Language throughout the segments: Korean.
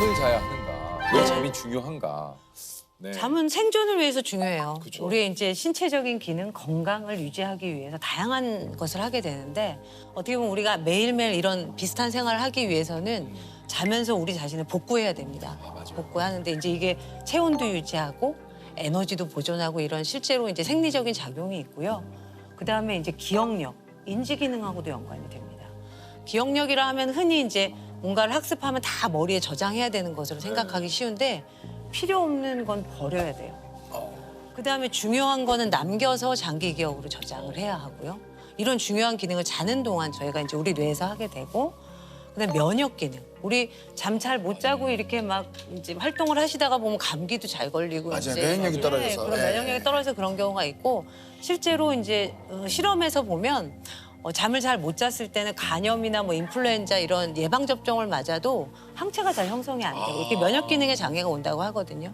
잠을 자야 하는가? 왜 잠이 중요한가? 네. 잠은 생존을 위해서 중요해요. 그쵸. 우리의 이제 신체적인 기능, 건강을 유지하기 위해서 다양한 것을 하게 되는데 어떻게 보면 우리가 매일매일 이런 비슷한 생활을 하기 위해서는 자면서 우리 자신을 복구해야 됩니다. 복구하는데 이제 이게 체온도 유지하고 에너지도 보존하고 이런 실제로 이제 생리적인 작용이 있고요. 그다음에 이제 기억력, 인지 기능하고도 연관이 됩니다. 기억력이라 하면 흔히 이제 뭔가를 학습하면 다 머리에 저장해야 되는 것으로 생각하기 쉬운데 필요 없는 건 버려야 돼요. 그다음에 중요한 거는 남겨서 장기 기억으로 저장을 해야 하고요. 이런 중요한 기능을 자는 동안 저희가 이제 우리 뇌에서 하게 되고 그다음에 면역 기능. 우리 잠 잘 못 자고 이렇게 막 이제 활동을 하시다가 보면 감기도 잘 걸리고 맞아요. 이제 면역력이 떨어져서. 그런 예. 면역력이 떨어져서 그런 경우가 있고 실제로 이제 실험에서 보면 잠을 잘 못 잤을 때는 간염이나 뭐 인플루엔자 이런 예방 접종을 맞아도 항체가 잘 형성이 안 되고 이렇게 면역 기능에 장애가 온다고 하거든요.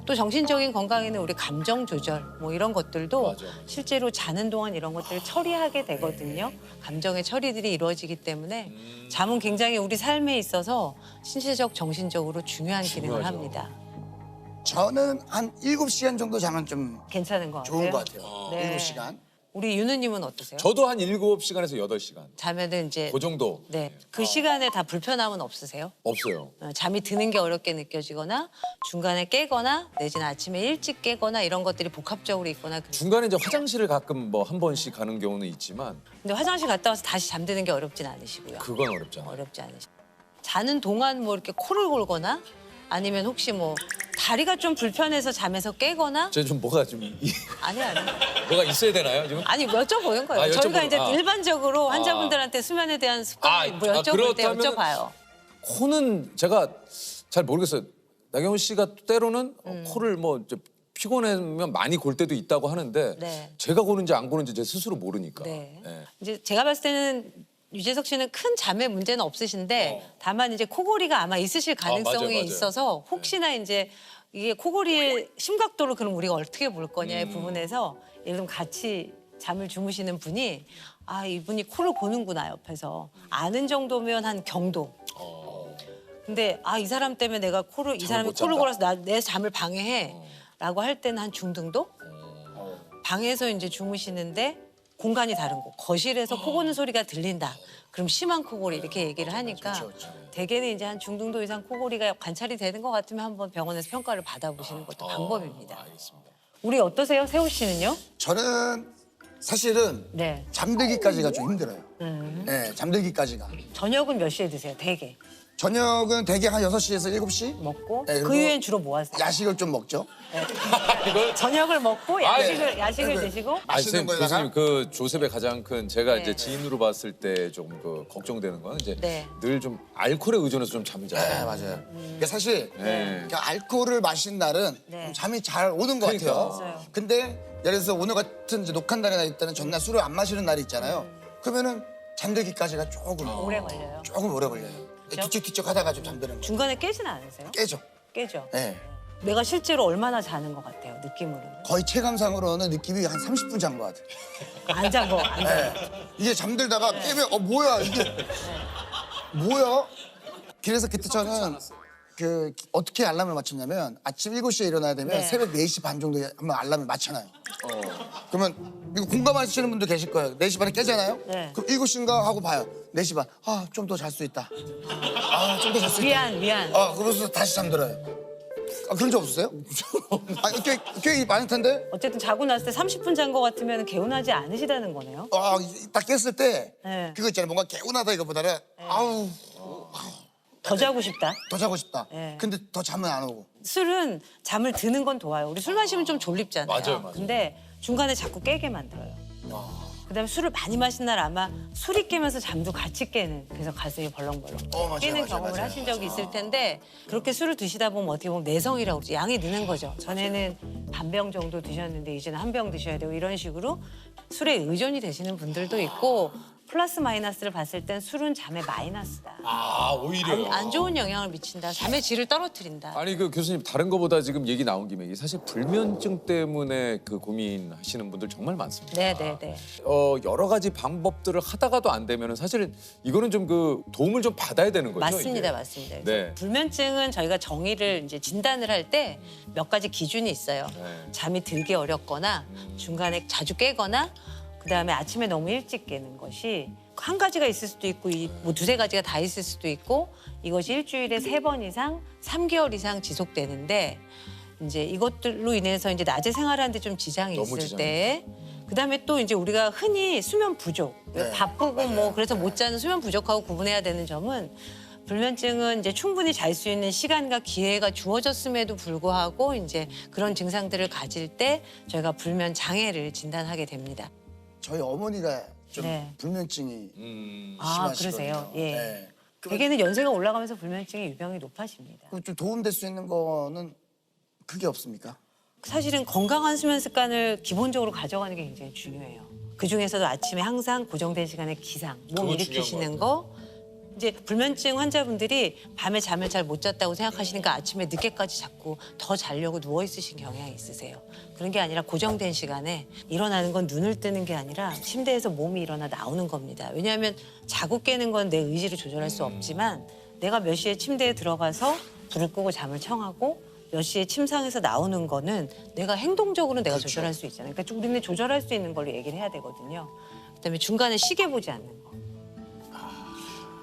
또 정신적인 건강에는 우리 감정 조절 뭐 이런 것들도 맞아. 실제로 자는 동안 이런 것들을 처리하게 되거든요. 감정의 처리들이 이루어지기 때문에 잠은 굉장히 우리 삶에 있어서 신체적, 정신적으로 중요한 기능을 중요하죠. 합니다. 저는 한 7시간 정도 자면 좀 괜찮은 것 같아요. 좋은 것 같아요. 네. 7시간. 우리 유느님은 어떠세요? 저도 한 7시간에서 8시간. 자면은 이제 그 정도. 네. 그 시간에 다 불편함은 없으세요? 없어요. 잠이 드는 게 어렵게 느껴지거나 중간에 깨거나 내지는 아침에 일찍 깨거나 이런 것들이 복합적으로 있거나 중간에 이제 화장실을 가끔 뭐 한 번씩 가는 경우는 있지만 근데 화장실 갔다 와서 다시 잠드는 게 어렵진 않으시고요. 그건 어렵잖아요. 어렵지 않으시고 자는 동안 뭐 이렇게 코를 골거나 아니면 혹시 뭐 다리가 좀 불편해서 잠에서 깨거나 제가 좀 뭐가 좀 아니 뭐가 있어야 되나요 지금? 아니 여쭤보는 거예요. 아, 저희가 여쭤보는- 이제 아. 일반적으로 환자분들한테 수면에 대한 습관 뭐 여쭤볼 때 그렇다면 여쭤봐요. 코는 제가 잘 모르겠어요. 나경원 씨가 때로는 코를 뭐 이제 피곤하면 많이 골 때도 있다고 하는데 네. 제가 고는지 안 고는지 제 스스로 모르니까. 네. 예. 이제 제가 봤을 때는 유재석 씨는 큰 잠의 문제는 없으신데 다만 이제 코골이가 아마 있으실 가능성이 맞아요, 맞아요. 있어서 혹시나 이제 이게 코골이의 심각도를 그럼 우리가 어떻게 볼 거냐의 부분에서 예를 들면 같이 잠을 주무시는 분이 아 이분이 코를 고는구나 옆에서 아는 정도면 한 경도. 근데 아 이 사람 때문에 내가 이 사람이 못 코를 잔다. 골아서 내 잠을 방해해라고 할 때는 한 중등도? 방에서 이제 주무시는데 공간이 다른 곳, 거실에서 코 고는 소리가 들린다. 그럼 심한 코골이 이렇게 얘기를 하니까 대개는 이제 한 중등도 이상 코골이가 관찰이 되는 것 같으면 한번 병원에서 평가를 받아보시는 것도 방법입니다. 알겠습니다. 우리 어떠세요, 세호 씨는요? 저는 사실은 네. 잠들기까지가 좀 힘들어요. 네, 잠들기까지가. 저녁은 몇 시에 드세요, 대개? 저녁은 대개 한 6시에서 7시? 먹고 네, 그 그리고 이후엔 주로 뭐 하세요? 야식을 좀 먹죠. 이걸 저녁을 먹고 야식을 네. 드시고 아니, 맛있는 거에다가? 교수님 그 조셉의 가장 큰 제가 네. 이제 지인으로 봤을 때 조금 그 걱정되는 거는 이제 네. 늘 좀 알코올에 의존해서 좀 잠을 자요. 네, 맞아요. 그러니까 사실 네. 그 알코올을 마신 날은 네. 좀 잠이 잘 오는 것 그러니까. 같아요. 맞아요. 근데 예를 들어서 오늘 같은 이제 녹화 날이나 있다는 전날 술을 안 마시는 날이 있잖아요. 그러면은 잠들기까지가 조금 오래 걸려요. 조금 오래 걸려요. 뒤척뒤척 하다가 좀 잠드는 거. 중간에 깨지는 않으세요? 깨죠. 깨죠. 네. 내가 실제로 얼마나 자는 것 같아요, 느낌으로는? 거의 체감상으로는 느낌이 한 30분 잔 것 같아요. 안 잔 거, 안 잔 거. 네. 이게 잠들다가 깨면 뭐야 이게 뭐야? 그래서 그때 저는 그 어떻게 알람을 맞췄냐면 아침 7시에 일어나야 되면 네. 새벽 4시 반 정도에 한번 알람을 맞춰놔요. 그러면 이거 공감하시는 분도 계실 거예요. 4시 반에 깨잖아요? 네. 그럼 7시인가 하고 봐요. 4시 반. 아, 좀 더 잘 수 있다. 아, 좀 더 잘 수 있다. 미안. 그러면서 다시 잠들어요. 아, 그런 적 없으세요? 아니, 꽤 많을 텐데? 어쨌든 자고 났을 때 30분 잔 거 같으면 개운하지 않으시다는 거네요. 딱 깼을 때 네. 그거 있잖아요. 뭔가 개운하다 이거보다는 아우, 더 자고 싶다. 더 자고 싶다. 네. 근데 더 잠은 안 오고. 술은 잠을 드는 건 도와요. 우리 술 마시면 좀 졸립잖아요. 맞아요. 근데 중간에 자꾸 깨게 만들어요. 그다음에 술을 많이 마신 날 아마 술이 깨면서 잠도 같이 깨는 그래서 가슴이 벌렁벌렁 맞아요, 깨는 맞아요, 경험을 맞아요. 하신 적이 있을 텐데 그렇게 술을 드시다 보면 어떻게 보면 내성이라고 그러죠. 양이 느는 거죠. 전에는 반병 정도 드셨는데 이제는 한 병 드셔야 되고 이런 식으로 술에 의존이 되시는 분들도 있고 플러스 마이너스를 봤을 땐 술은 잠에 마이너스다. 아 오히려. 안 좋은 영향을 미친다. 잠의 질을 떨어뜨린다. 아니 그 교수님 다른 거보다 지금 얘기 나온 김에 이게 사실 불면증 때문에 그 고민하시는 분들 정말 많습니다. 네네네. 여러 가지 방법들을 하다가도 안 되면은 사실은 이거는 좀 그 도움을 좀 받아야 되는 거죠. 맞습니다, 이게. 맞습니다. 네. 불면증은 저희가 정의를 이제 진단을 할 때 몇 가지 기준이 있어요. 네. 잠이 들기 어렵거나 중간에 자주 깨거나 그다음에 아침에 너무 일찍 깨는 것이 한 가지가 있을 수도 있고 뭐 두세 가지가 다 있을 수도 있고 이것이 일주일에 3번 이상 3개월 이상 지속되는데 이제 이것들로 인해서 이제 낮에 생활하는데 좀 지장이 너무 있을 지장이 때 그다음에 또 이제 우리가 흔히 수면 부족 네. 바쁘고 뭐 그래서 못 자는 수면 부족하고 구분해야 되는 점은 불면증은 이제 충분히 잘 수 있는 시간과 기회가 주어졌음에도 불구하고 이제 그런 증상들을 가질 때 저희가 불면 장애를 진단하게 됩니다. 저희 어머니가 좀 네. 불면증이 아, 심하시거든요. 그러세요? 예. 네. 대개는 연세가 올라가면서 불면증의 유병이 높아집니다. 그럼 좀 도움될 수 있는 거는 크게 없습니까? 사실은 건강한 수면 습관을 기본적으로 가져가는 게 굉장히 중요해요. 그 중에서도 아침에 항상 고정된 시간에 기상, 몸 그거 일으키시는 거. 이제 불면증 환자분들이 밤에 잠을 잘 못 잤다고 생각하시니까 아침에 늦게까지 자꾸 더 자려고 누워 있으신 경향이 있으세요. 그런 게 아니라 고정된 시간에 일어나는 건 눈을 뜨는 게 아니라 침대에서 몸이 일어나 나오는 겁니다. 왜냐하면 자고 깨는 건 내 의지로 조절할 수 없지만 내가 몇 시에 침대에 들어가서 불을 끄고 잠을 청하고 몇 시에 침상에서 나오는 거는 내가 행동적으로 내가 조절할 수 있잖아요. 그러니까 우리는 조절할 수 있는 걸로 얘기를 해야 되거든요. 그다음에 중간에 시계 보지 않는 거.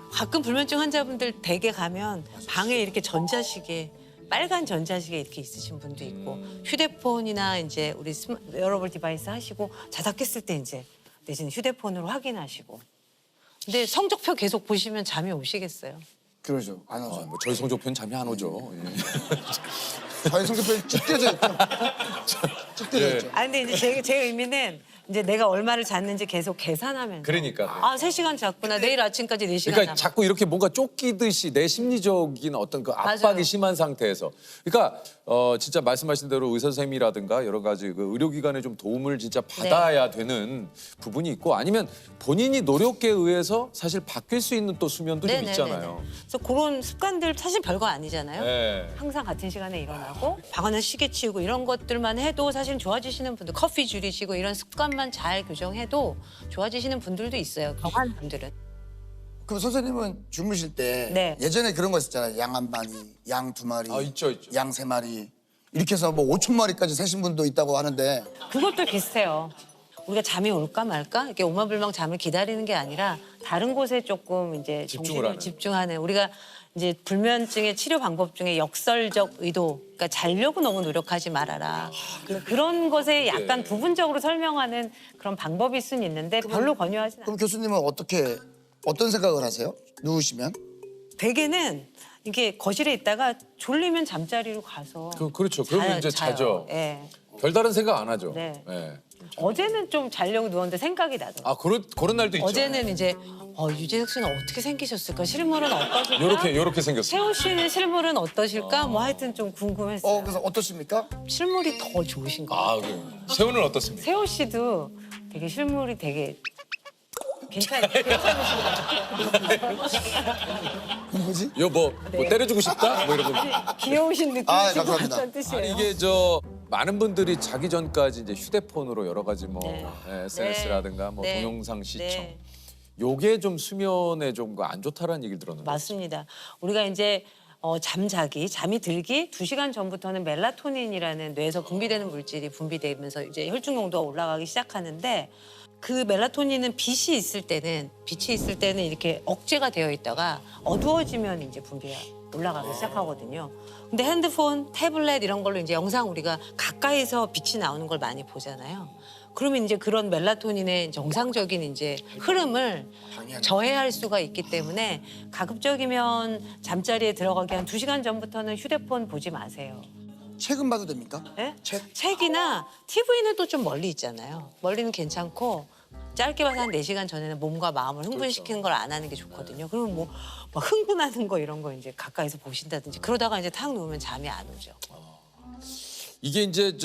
가끔 불면증 환자분들 댁에 가면 방에 이렇게 전자시계, 빨간 전자시계 이렇게 있으신 분도 있고 휴대폰이나 이제 우리 웨어러블 디바이스 하시고 자다 깼을 때 이제 내지는 휴대폰으로 확인하시고. 근데 성적표 계속 보시면 잠이 오시겠어요? 그러죠. 안 오죠. 뭐 저희 성적표는 잠이 안 오죠. 저희 성격표 쭉 떼져 있죠. 쭉 떼져 예. 있죠. 아 근데 이제 제 의미는 이제 내가 얼마를 잤는지 계속 계산하면서 그러니까. 아 3시간 잤구나. 내일 아침까지 4시간 그러니까 남았 자꾸 이렇게 뭔가 쫓기듯이 내 심리적인 어떤 그 압박이 맞아요. 심한 상태에서 그러니까 진짜 말씀하신 대로 의사 선생님이라든가 여러 가지 그 의료기관의 좀 도움을 진짜 받아야 되는 부분이 있고 아니면 본인이 노력에 의해서 사실 바뀔 수 있는 또 수면도 좀 있잖아요. 그래서 그런 습관들 사실 별거 아니잖아요. 네. 항상 같은 시간에 일어나고 방 안에 시계 치우고 이런 것들만 해도 사실 좋아지시는 분들 커피 줄이시고 이런 습관만 잘 교정해도 좋아지시는 분들도 있어요. 강한 분들은. 그럼 선생님은 주무실 때 네. 예전에 그런 거 있었잖아요. 양 한 마리, 양 2마리, 아, 있죠, 있죠. 양 3마리 이렇게 해서 뭐 5천 마리까지 세신 분도 있다고 하는데 그것도 비슷해요. 우리가 잠이 올까 말까 이렇게 오마불망 잠을 기다리는 게 아니라 다른 곳에 조금 이제 집중을 정신을 하는. 집중하는 우리가 이제 불면증의 치료 방법 중에 역설적 의도, 그러니까 자려고 너무 노력하지 말아라. 그런 것에 약간 부분적으로 설명하는 그런 방법일 수는 있는데 별로 권유하지는 않아요. 그럼 교수님은 어떤 생각을 하세요? 누우시면? 대개는 이게 거실에 있다가 졸리면 잠자리로 가서 그렇죠. 그러면 이제 자요. 자죠. 예. 별다른 생각 안 하죠. 네. 예. 어제는 좀 자려고 누웠는데 생각이 나더라고요. 아 그런 날도 있죠. 어제는 이제 유재석 씨는 어떻게 생기셨을까? 실물은 어떠실까? 요렇게 생겼어요. 세호 씨는 실물은 어떠실까? 뭐 하여튼 좀 궁금했어요. 그래서 어떠십니까? 실물이 더 좋으신 것 같아요. 아 그래요. 세훈은 어떻습니까? 세호 씨도 되게 실물이 되게 괜찮으신 것 같아요. 뭐지? 이거 뭐 때려주고 싶다? 뭐 이런 거. 귀여우신 느낌이신 아, 것 감사합니다. 같다는 뜻이에요. 아니 이게 많은 분들이 자기 전까지 이제 휴대폰으로 여러 가지 뭐 SNS라든가 뭐 네. 동영상 시청 네. 요게 좀 수면에 좀 안 좋다라는 얘기를 들었는데. 맞습니다. 우리가 이제 잠이 들기 2시간 전부터는 멜라토닌이라는 뇌에서 분비되는 물질이 분비되면서 이제 혈중 농도가 올라가기 시작하는데 그 멜라토닌은 빛이 있을 때는 이렇게 억제가 되어 있다가 어두워지면 이제 분비가 올라가기 시작하거든요. 근데 핸드폰, 태블릿 이런 걸로 이제 영상 우리가 가까이서 빛이 나오는 걸 많이 보잖아요. 그러면 이제 그런 멜라토닌의 정상적인 이제 흐름을 저해할 수가 있기 때문에 가급적이면 잠자리에 들어가기 한 2시간 전부터는 휴대폰 보지 마세요. 책은 봐도 됩니까? 네? 책? 책이나 TV는 또 좀 멀리 있잖아요. 멀리는 괜찮고 짧게 봐서 한 4시간 전에는 몸과 마음을 흥분시키는 걸 안 하는 게 좋거든요. 그러면 뭐 막 흥분하는 거 이런 거 이제 가까이서 보신다든지 그러다가 이제 탁 누우면 잠이 안 오죠. 이게 이제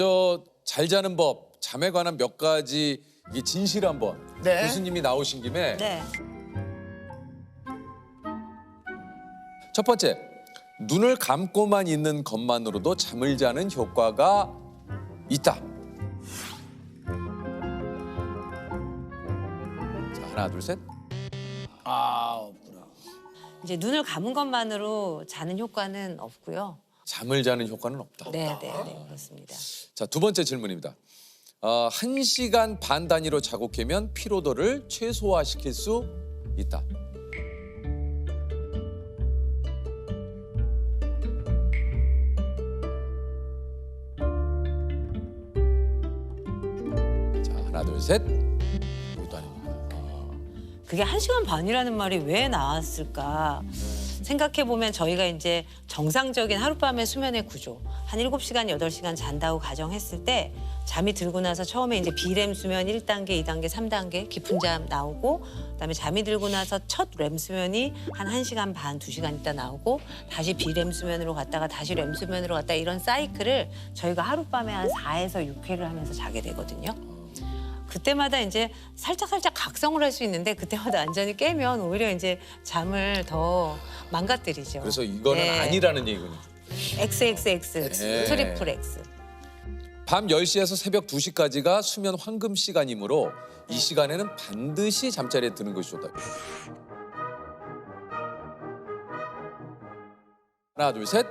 잘 자는 법, 잠에 관한 몇 가지 이게 진실 한번 네. 교수님이 나오신 김에 네. 첫 번째, 눈을 감고만 있는 것만으로도 잠을 자는 효과가 있다. 자, 하나, 둘, 셋. 아, 없구나. 이제 눈을 감은 것만으로 자는 효과는 없고요. 잠을 자는 효과는 없다. 네, 그렇습니다. 자, 두 번째 질문입니다. 1시간 반 단위로 자고 깨면 피로도를 최소화시킬 수 있다. 자, 하나, 둘, 셋. 이것도 아닙니다. 그게 1시간 반이라는 말이 왜 나왔을까? 생각해보면 저희가 이제 정상적인 하룻밤의 수면의 구조, 한 7시간, 8시간 잔다고 가정했을 때 잠이 들고 나서 처음에 이제 비렘 수면 1단계, 2단계, 3단계 깊은 잠 나오고 그다음에 잠이 들고 나서 첫 렘 수면이 한 1시간 반, 2시간 있다 나오고 다시 비렘 수면으로 갔다가 다시 렘 수면으로 갔다 이런 사이클을 저희가 하룻밤에 한 4에서 6회를 하면서 자게 되거든요. 그때마다 이제 살짝 각성을 할 수 있는데 그때마다 완전히 깨면 오히려 이제 잠을 더 망가뜨리죠. 그래서 이거는 네. 아니라는 얘기군요. XXX, 네. 트리플 X. 밤 10시에서 새벽 2시까지가 수면 황금 시간이므로 이 시간에는 반드시 잠자리에 드는 것이 좋다. 하나, 둘, 셋.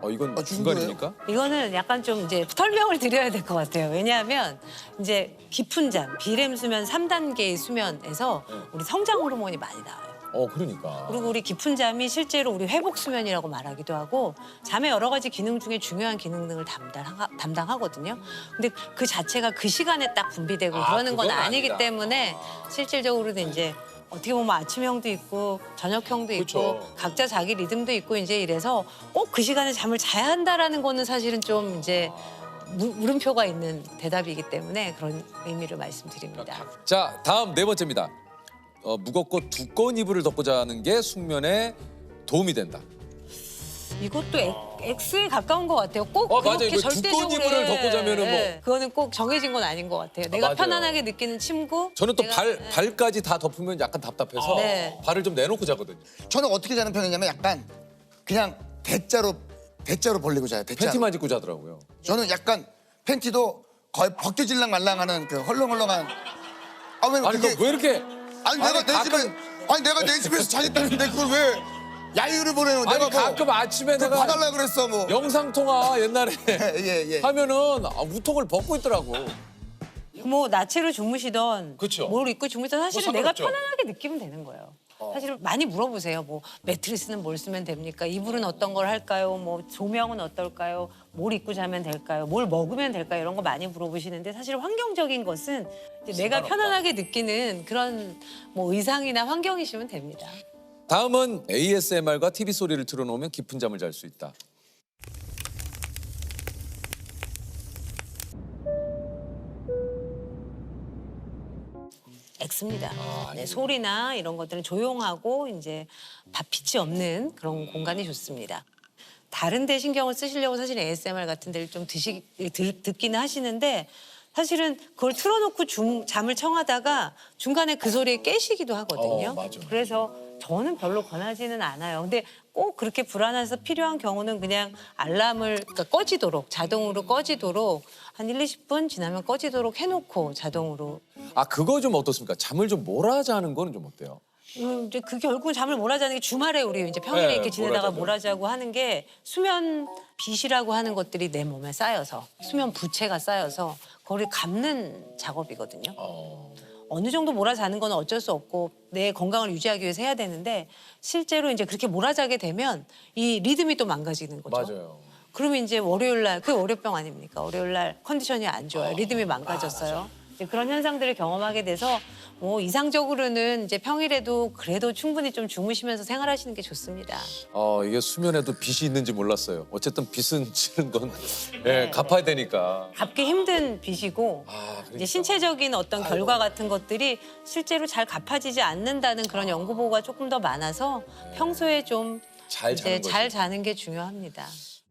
이건 중간입니까? 이거는 약간 좀 이제 설명을 드려야 될 것 같아요. 왜냐하면 이제 깊은 잠, 비렘 수면 3단계의 수면에서 우리 성장 호르몬이 많이 나와요. 그러니까. 그리고 우리 깊은 잠이 실제로 우리 회복 수면이라고 말하기도 하고 잠의 여러 가지 기능 중에 중요한 기능 등을 담당하거든요. 근데 그 자체가 그 시간에 딱 분비되고 그러는 건 그건 아니기 아니다. 때문에 실질적으로는 이제 어떻게 보면 아침형도 있고 저녁형도 있고 그쵸. 각자 자기 리듬도 있고 이제 이래서 꼭 그 시간에 잠을 자야 한다라는 거는 사실은 좀 이제 물음표가 있는 대답이기 때문에 그런 의미를 말씀드립니다. 자, 다음 네 번째입니다. 무겁고 두꺼운 이불을 덮고 자는 게 숙면에 도움이 된다. 이것도 X에 가까운 것 같아요. 꼭 맞아요. 그렇게 이거 절대적으로 두꺼운 이불을 덮고 자면은 뭐. 그거는 꼭 정해진 건 아닌 것 같아요. 내가 맞아요. 편안하게 느끼는 침구. 저는 또 내가- 발까지 다 덮으면 약간 답답해서 네. 발을 좀 내놓고 자거든요. 저는 어떻게 자는 편이냐면 약간 그냥 대자로 벌리고 자요. 대자로. 팬티만 입고 자더라고요. 저는 약간 팬티도 거의 벗겨질랑 말랑하는 그 헐렁헐렁한. 왜 아니, 그게? 왜 이렇게 내가 내 집에서 자겠다는데 그걸 왜 야유를 보내요? 아니, 내가 가끔 아침에 그거 내가 봐달라 그랬어 뭐. 영상 통화 옛날에 예. 하면은 우통을 벗고 있더라고. 뭐 나체로 주무시던 그쵸. 뭘 입고 주무시던 사실은 뭐 내가 상관없죠. 편안하게 느끼면 되는 거예요. 사실 많이 물어보세요. 뭐 매트리스는 뭘 쓰면 됩니까? 이불은 어떤 걸 할까요? 뭐 조명은 어떨까요? 뭘 입고 자면 될까요? 뭘 먹으면 될까요? 이런 거 많이 물어보시는데 사실 환경적인 것은 이제 내가 편안하게 느끼는 그런 뭐 의상이나 환경이시면 됩니다. 다음은 ASMR과 TV 소리를 틀어놓으면 깊은 잠을 잘 수 있다. X입니다. 네, 소리나 이런 것들은 조용하고 이제 빛이 없는 그런 공간이 좋습니다. 다른 데 신경을 쓰시려고 사실 ASMR 같은 데를 좀 듣기는 하시는데 사실은 그걸 틀어놓고 잠을 청하다가 중간에 그 소리에 깨시기도 하거든요. 맞아. 그래서 저는 별로 권하지는 않아요. 근데 꼭 그렇게 불안해서 필요한 경우는 그냥 알람을 그러니까 꺼지도록 자동으로 꺼지도록 한 1, 20분 지나면 꺼지도록 해놓고 자동으로 그거 좀 어떻습니까? 잠을 좀 몰아자는 거는 좀 어때요? 이제 그 결국은 잠을 몰아자는 게 주말에 우리 이제 평일에 네, 이렇게 지내다가 몰아자죠. 몰아자고 하는 게 수면 빛이라고 하는 것들이 내 몸에 쌓여서 수면 부채가 쌓여서 그걸 감는 작업이거든요. 어느 정도 몰아자는 건 어쩔 수 없고 내 건강을 유지하기 위해서 해야 되는데 실제로 이제 그렇게 몰아자게 되면 이 리듬이 또 망가지는 거죠. 맞아요. 그러면 이제 월요일 날 그게 월요병 아닙니까? 월요일 날 컨디션이 안 좋아요. 리듬이 망가졌어요. 이제 그런 현상들을 경험하게 돼서 뭐 이상적으로는 이제 평일에도 그래도 충분히 좀 주무시면서 생활하시는 게 좋습니다. 이게 수면에도 빚이 있는지 몰랐어요. 어쨌든 빚은 치는 건 갚아야 되니까. 갚기 힘든 빚이고 그러니까. 이제 신체적인 어떤 결과 같은 것들이 실제로 잘 갚아지지 않는다는 그런 연구 보고가 조금 더 많아서 평소에 좀 잘 자는 이제 잘 거죠. 자는 게 중요합니다.